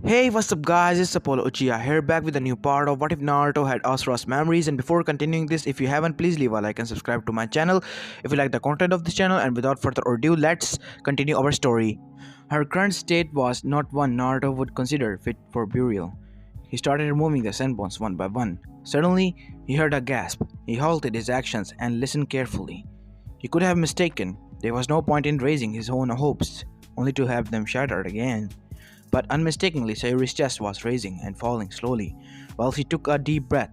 Hey, what's up guys, it's Apollo Uchiha here back with a new part of What If Naruto Had Asuras Memories. And before continuing this, if you haven't, please leave a like and subscribe to my channel if you like the content of this channel. And without further ado, let's continue our story. Her current state was not one Naruto would consider fit for burial. He started removing the senbons one by one. Suddenly, he heard a gasp. He halted his actions and listened carefully. He could have mistaken. There was no point in raising his own hopes, only to have them shattered again. But unmistakably, Sayuri's chest was raising and falling slowly, while she took a deep breath.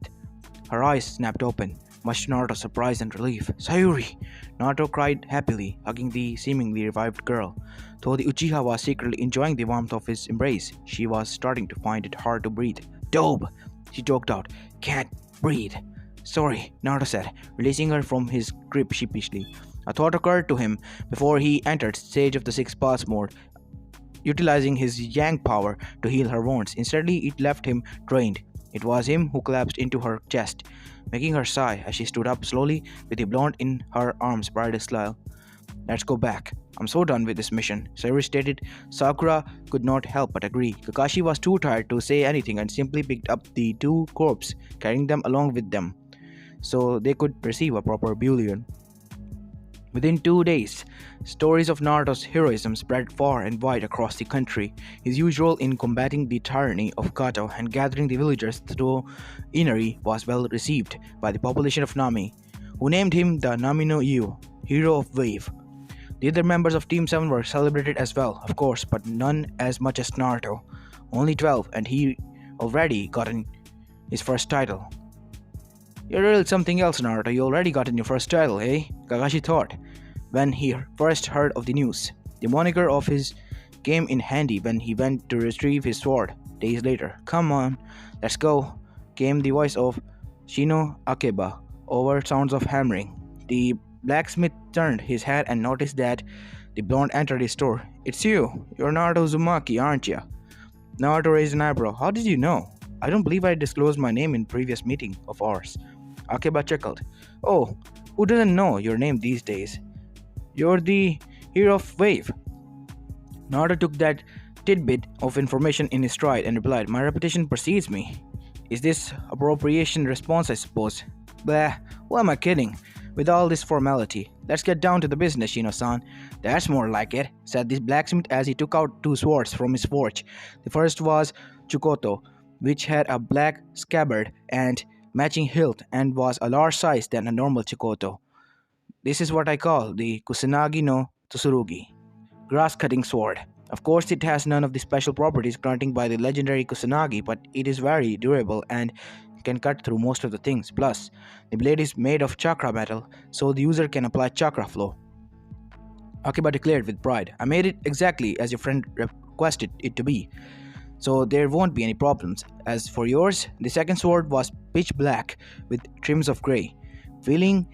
Her eyes snapped open, much to Naruto's surprise and relief. "Sayuri!" Naruto cried happily, hugging the seemingly revived girl. Though the Uchiha was secretly enjoying the warmth of his embrace, she was starting to find it hard to breathe. "Dobe!" she choked out. "Can't breathe." "Sorry," Naruto said, releasing her from his grip sheepishly. A thought occurred to him before he entered Sage of the Six Paths mode, utilizing his yang power to heal her wounds. Instantly, it left him drained. It was him who collapsed into her chest, making her sigh as she stood up slowly with the blonde in her arms bright as smile. "Let's go back. I'm so done with this mission," Sayuri stated. Sakura could not help but agree. Kakashi was too tired to say anything and simply picked up the two corpses, carrying them along with them, so they could receive a proper burial. Within 2 days, stories of Naruto's heroism spread far and wide across the country. His usual in combating the tyranny of Kato and gathering the villagers through Inari was well received by the population of Nami, who named him the Nami no Yu, Hero of Wave. The other members of Team 7 were celebrated as well, of course, but none as much as Naruto. Only 12, and he already gotten his first title. "You're really something else, Naruto. You already gotten your first title, eh?" Kakashi thought when he first heard of the news. The moniker of his came in handy when he went to retrieve his sword days later. "Come on, let's go," came the voice of Shino Akeba over sounds of hammering. The blacksmith turned his head and noticed that the blonde entered his store. "It's you. You're Naruto Uzumaki, aren't you?" Naruto raised an eyebrow. "How did you know?" "I don't believe I disclosed my name in previous meeting of ours." Akeba chuckled. "Oh, who doesn't know your name these days? You're the Hero of Wave." Naruto took that tidbit of information in his stride and replied, "My reputation precedes me. Is this appropriation response, I suppose?" "Blah, who am I kidding? With all this formality, let's get down to the business, Shino-san." "That's more like it," said the blacksmith as he took out two swords from his forge. The first was Chukoto, which had a black scabbard and matching hilt and was a large size than a normal Chikoto. "This is what I call the Kusunagino Tusurugi, grass-cutting sword. Of course, it has none of the special properties granted by the legendary Kusunagi, but it is very durable and can cut through most of the things. Plus, the blade is made of chakra metal, so the user can apply chakra flow." Akiba declared with pride. "I made it exactly as your friend requested it to be, so there won't be any problems. As for yours, the second sword was pitch black with trims of grey, feeling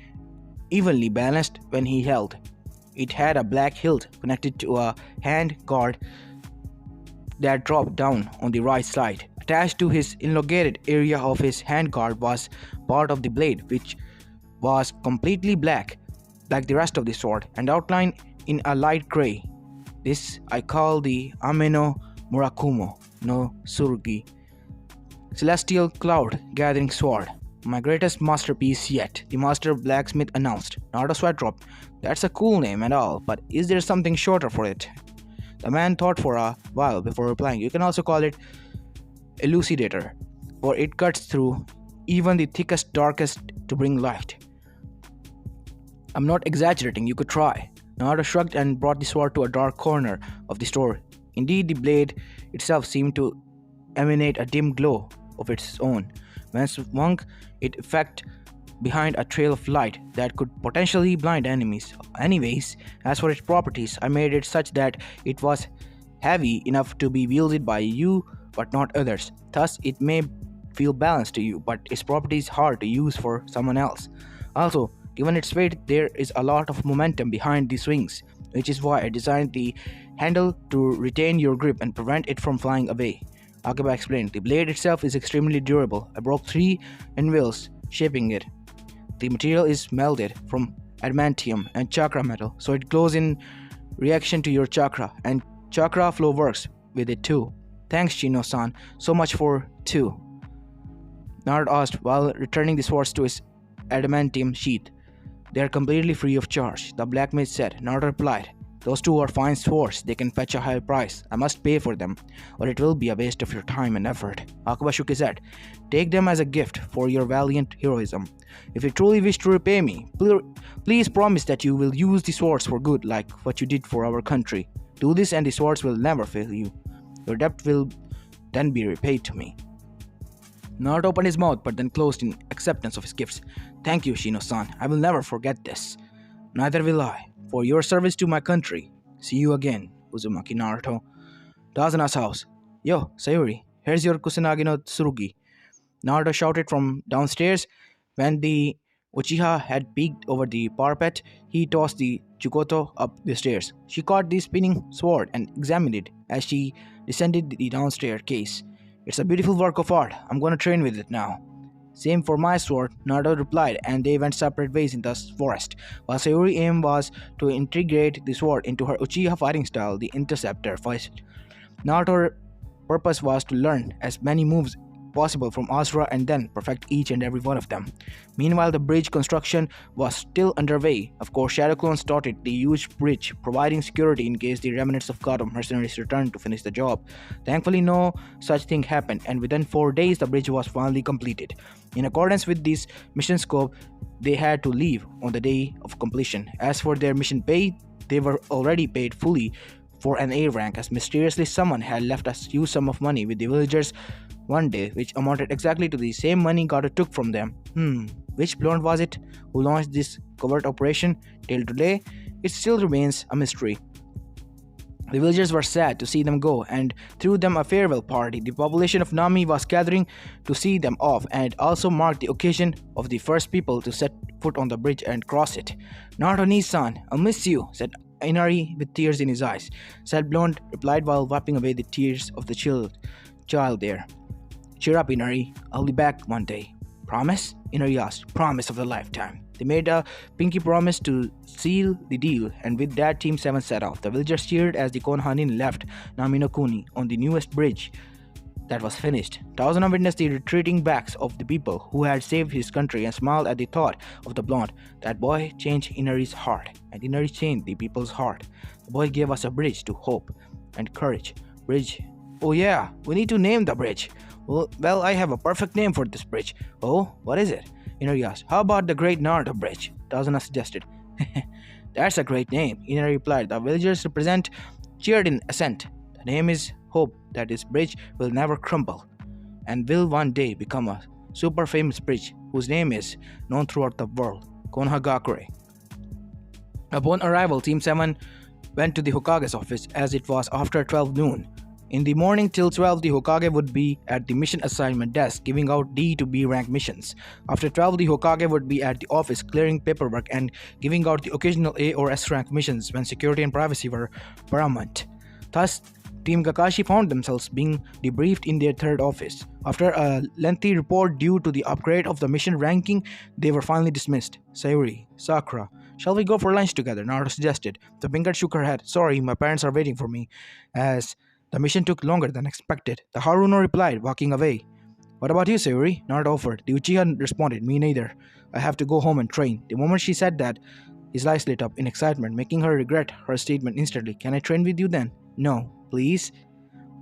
evenly balanced when he held. It had a black hilt connected to a hand guard that dropped down on the right side. Attached to his elongated area of his hand guard was part of the blade, which was completely black, like the rest of the sword, and outlined in a light grey. This I call the Ameno Murakumo no Tsurugi, Celestial Cloud Gathering Sword. My greatest masterpiece yet," the master blacksmith announced. Naruto's sweat dropped. "That's a cool name and all, but is there something shorter for it?" The man thought for a while before replying. "You can also call it Elucidator, for it cuts through even the thickest, darkest to bring light." "I'm not exaggerating, you could try." Naruto shrugged and brought the sword to a dark corner of the store. Indeed, the blade itself seemed to emanate a dim glow of its own. When swung, it effect behind a trail of light that could potentially blind enemies. Anyways, as for its properties, I made it such that it was heavy enough to be wielded by you but not others. Thus, it may feel balanced to you, but its properties hard to use for someone else. Also, given its weight, there is a lot of momentum behind the swings, which is why I designed the handle to retain your grip and prevent it from flying away. Akiba explained. "The blade itself is extremely durable. I broke 3 anvils shaping it. The material is melted from adamantium and chakra metal, so it glows in reaction to your chakra, and chakra flow works with it too. Thanks, Shino-san. So much for two. Naruto asked while returning the swords to his adamantium sheath. They are completely free of charge, the black mage said. Naruto replied, those two are fine swords. They can fetch a high price. I must pay for them, or it will be a waste of your time and effort. Akuba shook his head. Take them as a gift for your valiant heroism. If you truly wish to repay me, please promise that you will use the swords for good, like what you did for our country. Do this and the swords will never fail you. Your debt will then be repaid to me. Naruto opened his mouth but then closed in acceptance of his gifts. Thank you, Shino-san. I will never forget this. Neither will I. For your service to my country. See you again, Uzumaki Naruto. Dazuna's house. Yo, Sayuri, here's your Kusunagino Tusurugi. Naruto shouted from downstairs. When the Uchiha had peeked over the parapet, he tossed the Chukoto up the stairs. She caught the spinning sword and examined it as she descended the downstairs case. It's a beautiful work of art. I'm gonna train with it now. Same for my sword, Naruto replied, and they went separate ways in the forest. While Sayuri's aim was to integrate the sword into her Uchiha fighting style, the Interceptor fight. Naruto's purpose was to learn as many moves possible from Asura and then perfect each and every one of them. Meanwhile, the bridge construction was still underway. Of course, Shadow Clones dotted the huge bridge, providing security in case the remnants of God of mercenaries returned to finish the job. Thankfully, no such thing happened, and within 4 days, the bridge was finally completed. In accordance with this mission scope, they had to leave on the day of completion. As for their mission pay, they were already paid fully for an A rank, as mysteriously someone had left a huge sum of money with the villagers one day, which amounted exactly to the same money Gato took from them. Which blonde was it who launched this covert operation? Till today, it still remains a mystery. The villagers were sad to see them go and threw them a farewell party. The population of Nami was gathering to see them off, and it also marked the occasion of the first people to set foot on the bridge and cross it. Naruto-san, I'll miss you, said Inari with tears in his eyes. Sad Blonde replied while wiping away the tears of the child there. Cheer up, Inari. I'll be back one day. Promise? Inari asked. Promise of a lifetime. They made a pinky promise to seal the deal, and with that, Team 7 set off. The villagers cheered as the Konohanin left Naminokuni on the newest bridge that was finished. Tazuna witnessed the retreating backs of the people who had saved his country and smiled at the thought of the blonde. That boy changed Inari's heart, and Inari changed the people's heart. The boy gave us a bridge to hope and courage. Bridge. Oh yeah, we need to name the bridge. Well, I have a perfect name for this bridge. Oh, what is it? Inari asked. How about the Great Naruto Bridge? Tazuna suggested. That's a great name, Inari replied. The villagers cheered in assent. The name is hope that this bridge will never crumble and will one day become a super famous bridge whose name is known throughout the world, Konohagakure. Upon arrival, Team 7 went to the Hokage's office as it was after 12 noon. In the morning till 12, the Hokage would be at the mission assignment desk giving out D to B rank missions. After 12, the Hokage would be at the office clearing paperwork and giving out the occasional A or S rank missions when security and privacy were paramount. Thus, Team Kakashi found themselves being debriefed in their third office. After a lengthy report due to the upgrade of the mission ranking, they were finally dismissed. Sayuri, Sakura, shall we go for lunch together? Naruto suggested. The Pinkard shook her head. Sorry, my parents are waiting for me, as the mission took longer than expected. The Haruno replied, walking away. What about you, Sayuri? Naruto offered. The Uchiha responded, me neither. I have to go home and train. The moment she said that, his eyes lit up in excitement, making her regret her statement instantly. Can I train with you then? No, please.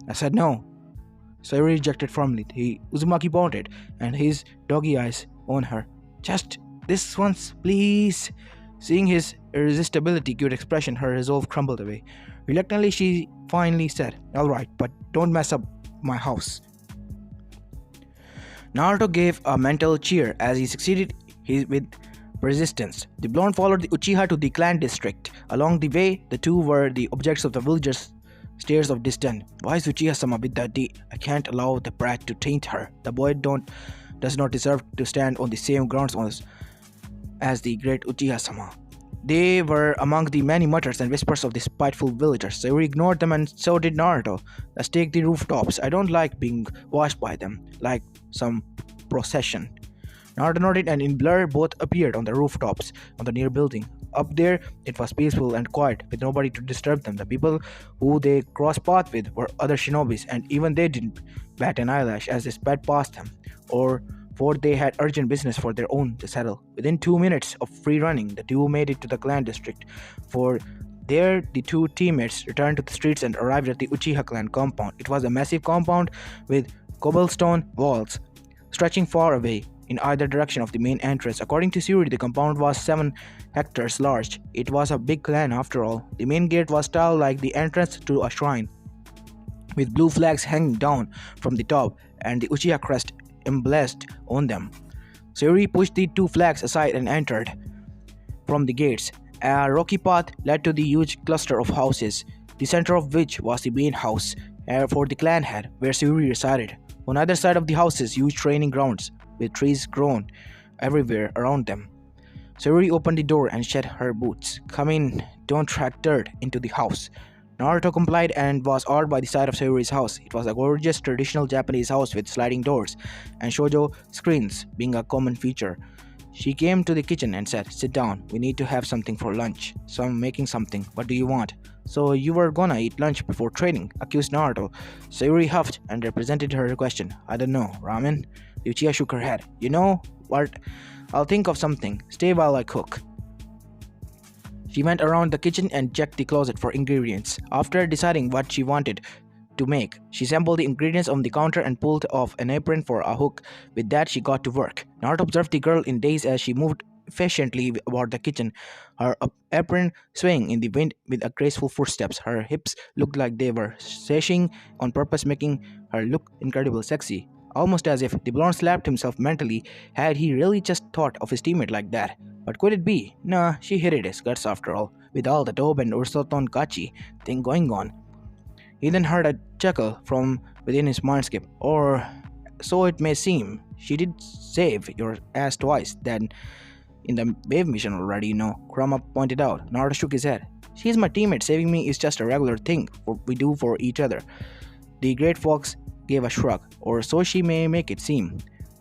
I said no. Sayuri rejected firmly. Uzumaki pointed, and his doggy eyes on her. Just this once, please. Seeing his irresistibility cute expression, her resolve crumbled away. Reluctantly, she finally said, Alright, but don't mess up my house. Naruto gave a mental cheer as he succeeded with persistence. The blonde followed the Uchiha to the clan district. Along the way, the two were the objects of the villagers' stares of disdain. Why is Uchiha-sama with that D? I can't allow the brat to taint her. The boy does not deserve to stand on the same grounds as the great Uchiha-sama. They were among the many mutters and whispers of the spiteful villagers. Sayuri ignored them, and so did Naruto. Let's take the rooftops. I don't like being watched by them, like some procession. Naruto nodded, and in blur, both appeared on the rooftops on the near building. Up there, it was peaceful and quiet, with nobody to disturb them. The people who they crossed paths with were other shinobis, and even they didn't bat an eyelash as they sped past them, or for they had urgent business for their own to settle. Within 2 minutes of free running, the duo made it to the clan district. For there, the two teammates returned to the streets and arrived at the Uchiha clan compound. It was a massive compound with cobblestone walls stretching far away in either direction of the main entrance. According to Suri, the compound was 7 hectares large. It was a big clan after all. The main gate was styled like the entrance to a shrine, with blue flags hanging down from the top and the Uchiha crest emblazoned on them. Sayuri pushed the two flags aside and entered from the gates. A rocky path led to the huge cluster of houses, the center of which was the main house for the clan head, where Sayuri resided. On either side of the houses, huge training grounds with trees grown everywhere around them. Sayuri opened the door and shed her boots. "Come in, don't track dirt into the house." Naruto complied and was awed by the sight of Sayuri's house. It was a gorgeous traditional Japanese house with sliding doors and shoujo screens being a common feature. She came to the kitchen and said, "Sit down, we need to have something for lunch." "So I'm making something. What do you want?" "So you were gonna eat lunch before training?" accused Naruto. Sayuri huffed and represented her question. "I don't know, ramen?" The Uchiha shook her head. "You know what? I'll think of something. Stay while I cook." She went around the kitchen and checked the closet for ingredients. After deciding what she wanted to make, she sampled the ingredients on the counter and pulled off an apron for a hook. With that, she got to work. Naruto observed the girl in daze as she moved efficiently about the kitchen, her apron swaying in the wind with a graceful footsteps. Her hips looked like they were sashing on purpose, making her look incredibly sexy. Almost as if the blonde slapped himself mentally. Had he really just thought of his teammate like that? But could it be? Nah, she hated his guts after all, with all the dope and Ursoton Kachi thing going on. He then heard a chuckle from within his mindscape. "Or so it may seem. She did save your ass twice, then in the wave mission already, Kurama pointed out. Naruto shook his head. "She's my teammate. Saving me is just a regular thing we do for each other." The great fox gave a shrug. "Or so she may make it seem.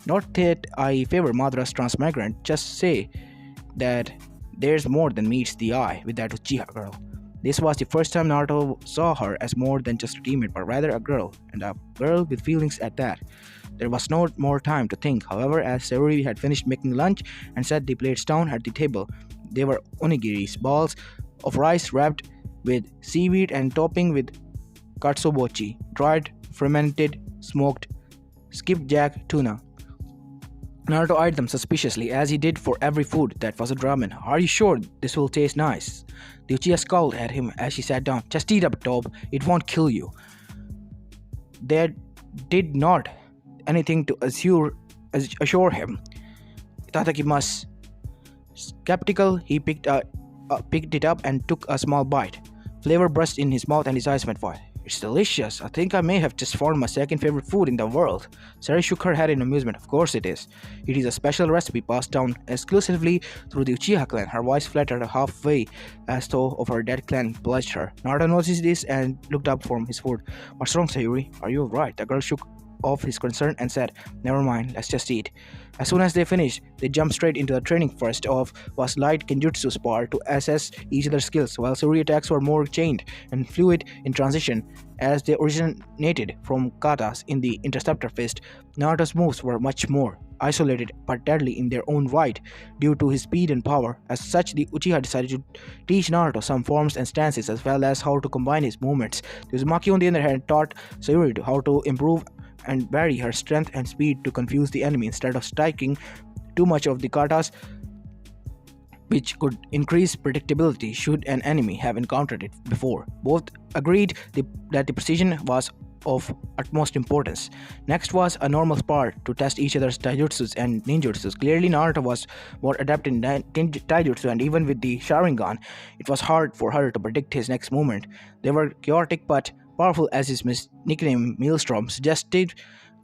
Not that I favor Madra's transmigrant, just say that there's more than meets the eye with that Uchiha girl." This was the first time Naruto saw her as more than just a teammate, but rather a girl, and a girl with feelings at that. There was no more time to think, however, as Sayuri had finished making lunch and set the plates down at the table. They were onigiris, balls of rice wrapped with seaweed and topping with katsuobuchi, dried, fermented, smoked, skipjack tuna. Naruto eyed them suspiciously, as he did for every food that wasn't ramen. "Are you sure this will taste nice?" The Uchiha scowled at him as she sat down. "Just eat up, Tob. It won't kill you." There did not anything to assure him. Itadakimasu. Skeptical, he picked it up and took a small bite. Flavor burst in his mouth and his eyes went wide. "It's delicious. I think I may have just found my second favorite food in the world." Sarah shook her head in amusement. "Of course it is. It is a special recipe passed down exclusively through the Uchiha clan." Her voice fluttered halfway as though of her dead clan bludged her. Naruto noticed this and looked up from his food. "What's wrong, Sayuri? Are you alright?" The girl shook off his concern and said, "Never mind, let's just eat." As soon as they finished, they jumped straight into the training. First off was light kenjutsu spar to assess each other's skills, while Sayuri attacks were more chained and fluid in transition as they originated from katas in the interceptor fist. Naruto's moves were much more isolated but deadly in their own right due to his speed and power. As such, the Uchiha decided to teach Naruto some forms and stances as well as how to combine his movements. The Uzumaki on the other hand taught Sayuri how to improve and vary her strength and speed to confuse the enemy instead of striking too much of the katas, which could increase predictability should an enemy have encountered it before. Both agreed that the precision was of utmost importance. Next was a normal spar to test each other's taijutsus and ninjutsus. Clearly Naruto was more adept in taijutsu, and even with the Sharingan, it was hard for her to predict his next movement. They were chaotic but powerful, as his nickname Maelstrom suggested.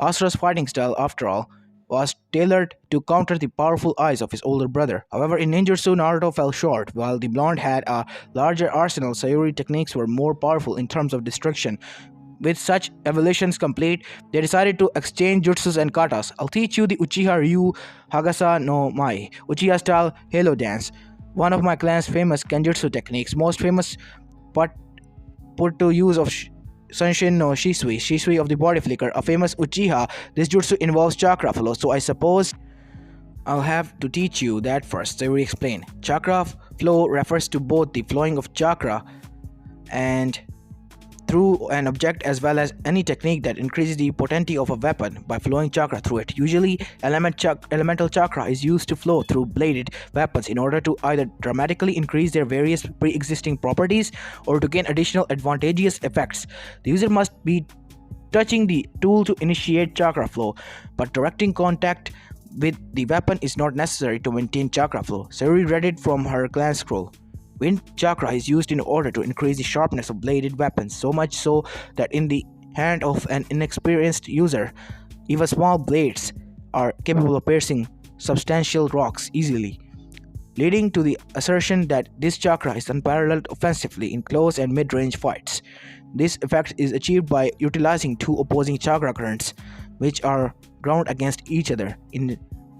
Asuras' fighting style, after all, was tailored to counter the powerful eyes of his older brother. However, in ninjutsu, Naruto fell short. While the blonde had a larger arsenal, Sayuri techniques were more powerful in terms of destruction. With such evolutions complete, they decided to exchange jutsus and katas. "I'll teach you the Uchiha Ryu Hagasa no Mai, Uchiha style Halo dance. one of my clan's famous Kenjutsu techniques, most famous but put to use of Senshin no Shisui, Shisui of the body flicker, a famous Uchiha. This jutsu involves chakra flow, so I suppose I'll have to teach you that first. So I will explain. Chakra flow refers to both the flowing of chakra and through an object as well as any technique that increases the potency of a weapon by flowing chakra through it. Usually, elemental chakra is used to flow through bladed weapons in order to either dramatically increase their various pre-existing properties or to gain additional advantageous effects. The user must be touching the tool to initiate chakra flow, but directing contact with the weapon is not necessary to maintain chakra flow. Sayuri read it from her clan scroll. Wind chakra is used in order to increase the sharpness of bladed weapons, so much so that in the hand of an inexperienced user, even small blades are capable of piercing substantial rocks easily, leading to the assertion that this chakra is unparalleled offensively in close and mid-range fights. This effect is achieved by utilizing two opposing chakra currents, which are ground against each other in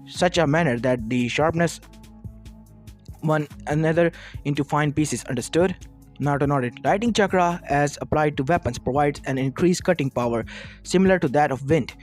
such a manner that the sharpness one another into fine pieces. Understood? Naruto nodded. Lighting chakra as applied to weapons provides an increased cutting power similar to that of wind,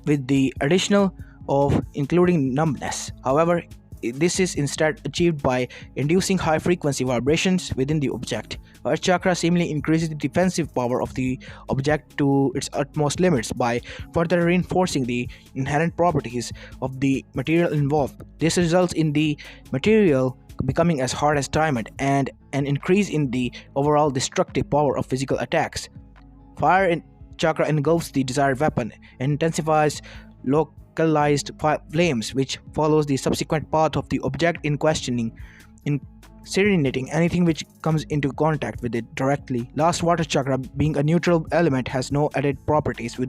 with the additional of including numbness. However, this is instead achieved by inducing high frequency vibrations within the object. Earth chakra seemingly increases the defensive power of the object to its utmost limits by further reinforcing the inherent properties of the material involved. This results in the material becoming as hard as diamond and an increase in the overall destructive power of physical attacks. Fire chakra engulfs the desired weapon and intensifies localized flames, which follows the subsequent path of the object in questioning, incinerating anything which comes into contact with it directly. Last, water chakra, being a neutral element, has no added properties with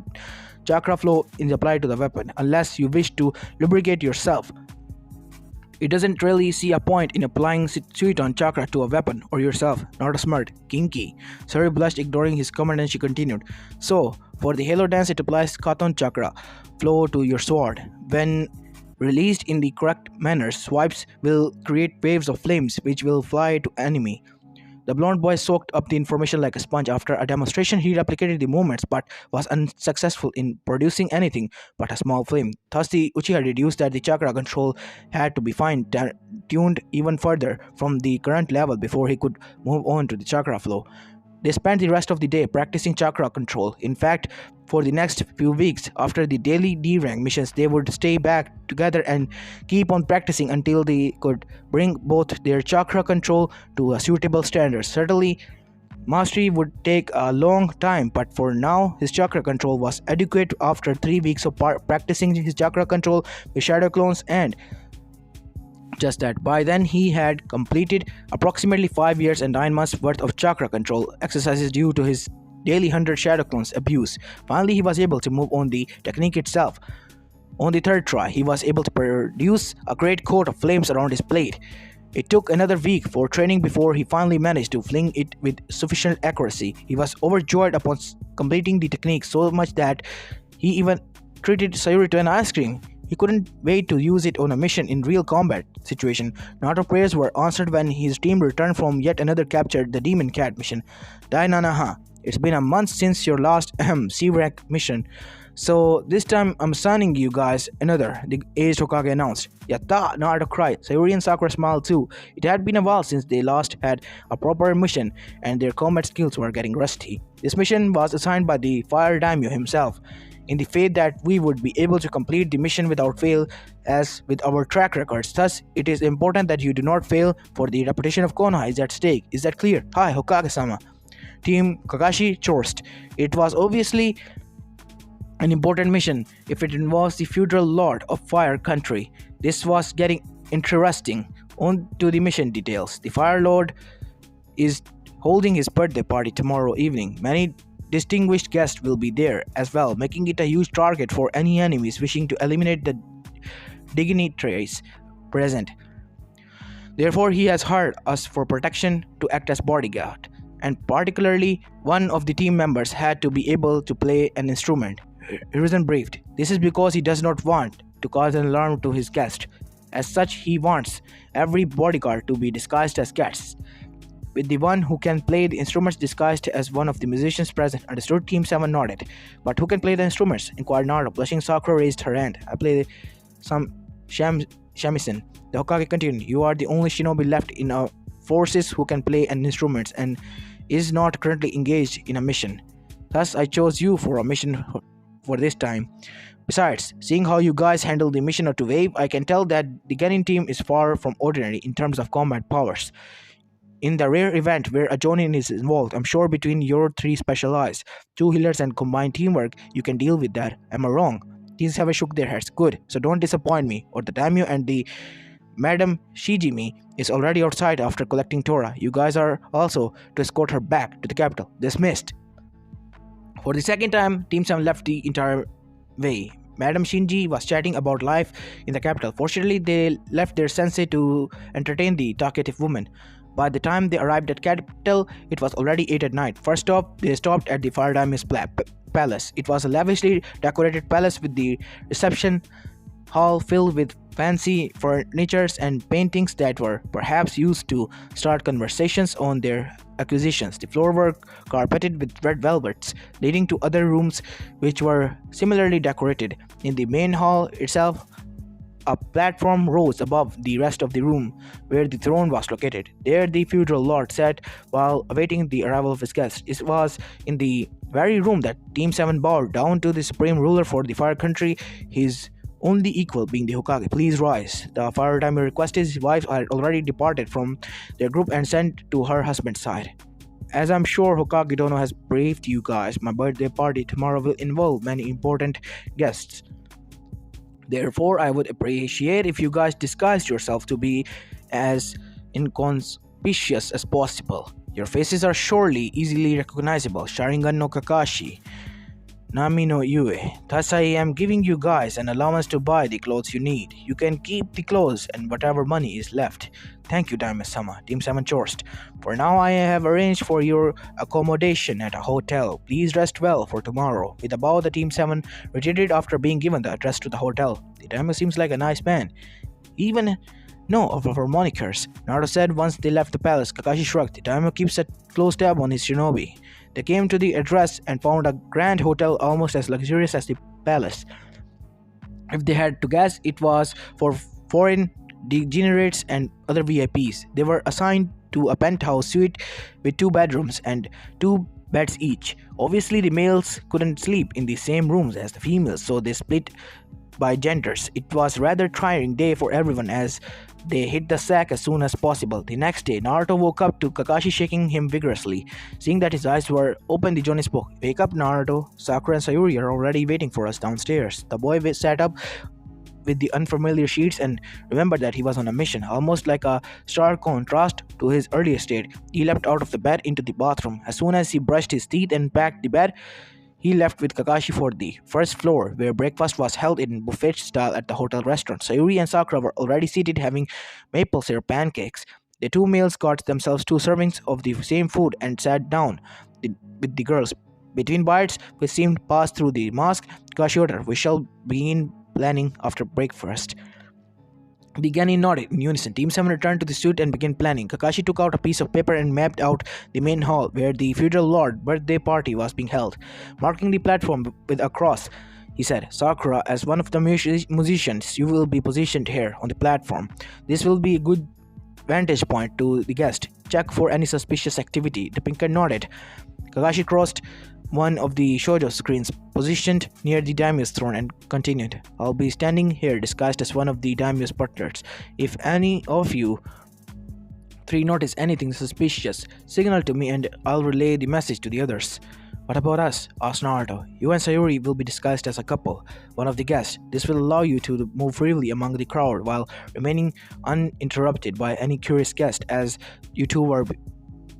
chakra flow is applied to the weapon unless you wish to lubricate yourself. It doesn't really see a point in applying Suiton chakra to a weapon or yourself. Not a smart, kinky. Sari blushed, ignoring his comment, and she continued. So, for the Halo dance, it applies Katon chakra flow to your sword. When released in the correct manner, swipes will create waves of flames which will fly to enemy. The blonde boy soaked up the information like a sponge. After a demonstration, he replicated the movements but was unsuccessful in producing anything but a small flame. Thus, the Uchiha deduced that the chakra control had to be fine-tuned even further from the current level before he could move on to the chakra flow. They spent the rest of the day practicing chakra control. In fact, for the next few weeks after the daily D-rank missions, they would stay back together and keep on practicing until they could bring both their chakra control to a suitable standard. Certainly, mastery would take a long time, but for now, his chakra control was adequate after 3 weeks of practicing his chakra control with shadow clones, and just that, by then he had completed approximately 5 years and 9 months worth of chakra control exercises due to his daily 100 shadow clones abuse. Finally, he was able to move on the technique itself. On the third try, he was able to produce a great coat of flames around his blade. It took another week for training before he finally managed to fling it with sufficient accuracy. He was overjoyed upon completing the technique so much that he even treated Sayuri to an ice cream. He couldn't wait to use it on a mission in real combat situation. Naruto's prayers were answered when his team returned from yet another captured the Demon Cat mission. Dainanaha, it's been a month since your last C-rank mission. So this time I'm assigning you guys another, the aged Hokage announced. Yatta, Naruto cried. Sayuri and Sakura smiled too. It had been a while since they last had a proper mission and their combat skills were getting rusty. This mission was assigned by the Fire Daimyo himself, in the faith that we would be able to complete the mission without fail as with our track records. Thus, it is important that you do not fail, for the reputation of Konoha is at stake. Is that clear? Hi, Hokage-sama. Team Kakashi chorused. It was obviously an important mission if it involves the feudal lord of Fire Country. This was getting interesting. On to the mission details. The Fire Lord is holding his birthday party tomorrow evening. Many distinguished guests will be there as well, making it a huge target for any enemies wishing to eliminate the dignitaries present. Therefore, he has hired us for protection to act as bodyguard, and particularly one of the team members had to be able to play an instrument. Hiruzen briefed. This is because he does not want to cause an alarm to his guest. As such, he wants every bodyguard to be disguised as guests, with the one who can play the instruments disguised as one of the musicians present. Understood? Team 7 nodded. But who can play the instruments? Inquired Naruto. Blushing, Sakura raised her hand. I play some shamisen. The Hokage continued. You are the only shinobi left in our forces who can play an instrument and is not currently engaged in a mission. Thus, I chose you for a mission for this time. Besides, seeing how you guys handle the mission of to wave, I can tell that the Genin team is far from ordinary in terms of combat powers. In the rare event where a Jonin is involved, I'm sure between your three special eyes, two healers and combined teamwork, you can deal with that. Am I wrong? These have shook their heads. Good, so don't disappoint me, or the daimyo and the Madam Shijimi is already outside after collecting Tora. You guys are also to escort her back to the capital. Dismissed. For the second time, Team 7 left the entire way. Madam Shinji was chatting about life in the capital. Fortunately, they left their sensei to entertain the talkative woman. By the time they arrived at capital, it was already 8 at night. First stop, they stopped at the Fire Daimyo's palace. It was a lavishly decorated palace with the reception hall filled with fancy furnitures and paintings that were perhaps used to start conversations on their acquisitions. The floor were carpeted with red velvets, leading to other rooms which were similarly decorated. In the main hall itself, a platform rose above the rest of the room where the throne was located. There the feudal lord sat while awaiting the arrival of his guests. It was in the very room that Team 7 bowed down to the supreme ruler for the Fire Country, his only equal being the Hokage. Please rise. The Fire Daimyo requested. His wives had already departed from their group and sent to her husband's side. As I'm sure Hokage Dono has briefed you guys, my birthday party tomorrow will involve many important guests. Therefore, I would appreciate if you guys disguised yourself to be as inconspicuous as possible. Your faces are surely easily recognizable. Sharingan no Kakashi, Nami no Yue. Thus I am giving you guys an allowance to buy the clothes you need. You can keep the clothes and whatever money is left. Thank you, Daimyo-sama. Team 7 chorused. For now, I have arranged for your accommodation at a hotel. Please rest well for tomorrow. With a bow, the Team 7 retreated after being given the address to the hotel. The Daimyo seems like a nice man. Even know of our monikers, Naruto said once they left the palace. Kakashi shrugged. The Daimyo keeps a close tab on his shinobi. They came to the address and found a grand hotel almost as luxurious as the palace. If they had to guess, it was for foreign degenerates and other VIPs. They were assigned to a penthouse suite with 2 bedrooms and 2 beds each. Obviously, the males couldn't sleep in the same rooms as the females, so they split by genders. It was a rather trying day for everyone as they hit the sack as soon as possible. The next day, Naruto woke up to Kakashi shaking him vigorously. Seeing that his eyes were open, the Jonin spoke. Wake up, Naruto. Sakura and Sayuri are already waiting for us downstairs. The boy sat up with the unfamiliar sheets and remembered that he was on a mission. Almost like a stark contrast to his earlier state, he leapt out of the bed into the bathroom. As soon as he brushed his teeth and packed the bed, he left with Kakashi for the first floor, where breakfast was held in buffet style at the hotel restaurant. Sayuri and Sakura were already seated having maple syrup pancakes. The 2 males got themselves 2 servings of the same food and sat down with the girls. Between bites, which seemed passed through the mask, Kakashi ordered, "We shall begin planning after breakfast." The Genin nodded in unison. Team 7 returned to the suite and began planning. Kakashi took out a piece of paper and mapped out the main hall where the feudal lord birthday party was being held. Marking the platform with a cross, he said, "Sakura, as one of the musicians, you will be positioned here on the platform. This will be a good vantage point to the guest. Check for any suspicious activity." The Pinker nodded. Kakashi crossed one of the shoujo screens positioned near the daimyo's throne and continued, "I'll be standing here disguised as one of the daimyo's butlers. If any of you 3 notice anything suspicious, signal to me and I'll relay the message to the others." "What about us?" asked Naruto. "You and Sayuri will be disguised as a couple, one of the guests. This will allow you to move freely among the crowd while remaining uninterrupted by any curious guest, as you two were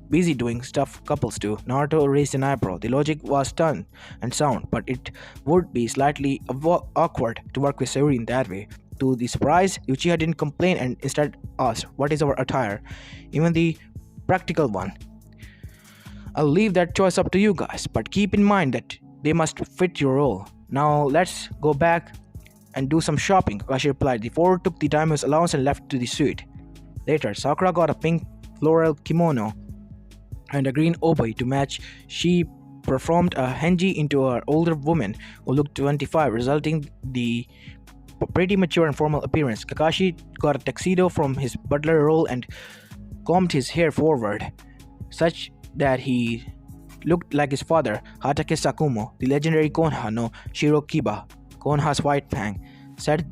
busy doing stuff couples do." Naruto raised an eyebrow. The logic was done and sound, but it would be slightly awkward to work with Sayuri in that way. To the surprise, Uchiha didn't complain and instead asked, "What is our attire?" "Even the practical one. I'll leave that choice up to you guys, but keep in mind that they must fit your role. Now let's go back and do some shopping, Kakashi replied. The four took the daimyo's allowance and left to the suite. Later, Sakura got a pink floral kimono and a green obi to match. She performed a henji into an older woman who looked 25, resulting the pretty mature and formal appearance. Kakashi got a tuxedo from his butler role and combed his hair forward, such that he looked like his father, Hatake Sakumo, the legendary Konoha no Shirokiba, Konoha's White Fang, said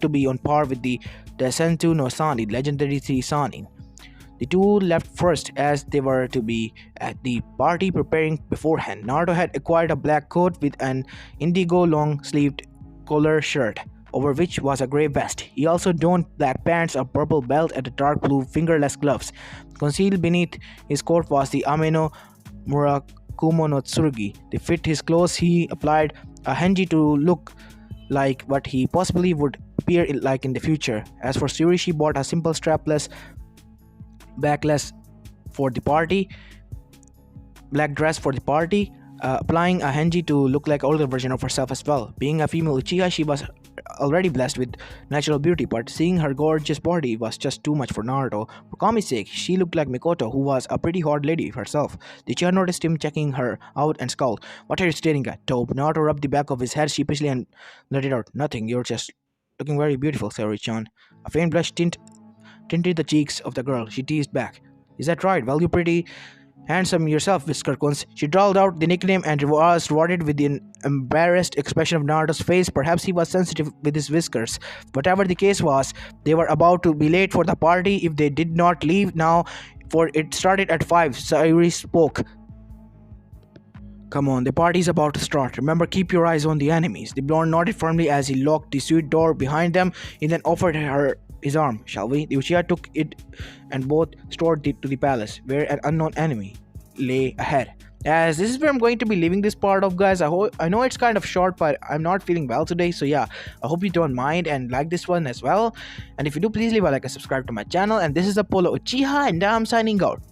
to be on par with the Desentu no Sani, legendary Three Sanin. The two left first as they were to be at the party preparing beforehand. Naruto had acquired a black coat with an indigo long-sleeved collar shirt, over which was a grey vest. He also donned black pants, a purple belt, and a dark blue fingerless gloves. Concealed beneath his coat was the Ameno Murakumo no Tsurugi. To fit his clothes, he applied a henji to look like what he possibly would appear like in the future. As for Suri, she bought a simple strapless backless for the party black dress for the party, applying a henji to look like an older version of herself as well. Being a female Uchiha, she was already blessed with natural beauty, but seeing her gorgeous body was just too much for Naruto. For Kami's sake, she looked like Mikoto, who was a pretty hot lady herself. The Uchiha noticed him checking her out and scowled. "What are you staring at, Tobe?" Naruto rubbed the back of his head sheepishly and let it out. "Nothing, you're just looking very beautiful, Sayori-chan." A faint blush tinted the cheeks of the girl. She teased back. "Is that right? Well, you're pretty handsome yourself, Whisker Kunz." She drawled out the nickname and was rewarded with an embarrassed expression of Naruto's face. Perhaps he was sensitive with his whiskers. Whatever the case was, they were about to be late for the party if they did not leave now, for it started at 5. Sayori spoke. "Come on, the party's about to start. Remember, keep your eyes on the enemies." The blonde nodded firmly as he locked the suite door behind them. He then offered her his arm. "Shall we?" The Uchiha took it and both strode to the palace, where an unknown enemy lay ahead. As this is where I'm going to be leaving this part of, guys. I know it's kind of short, but I'm not feeling well today, so yeah, I hope you don't mind and like this one as well. And if you do, please leave a like and subscribe to my channel. And this is Apollo Uchiha, and I'm signing out.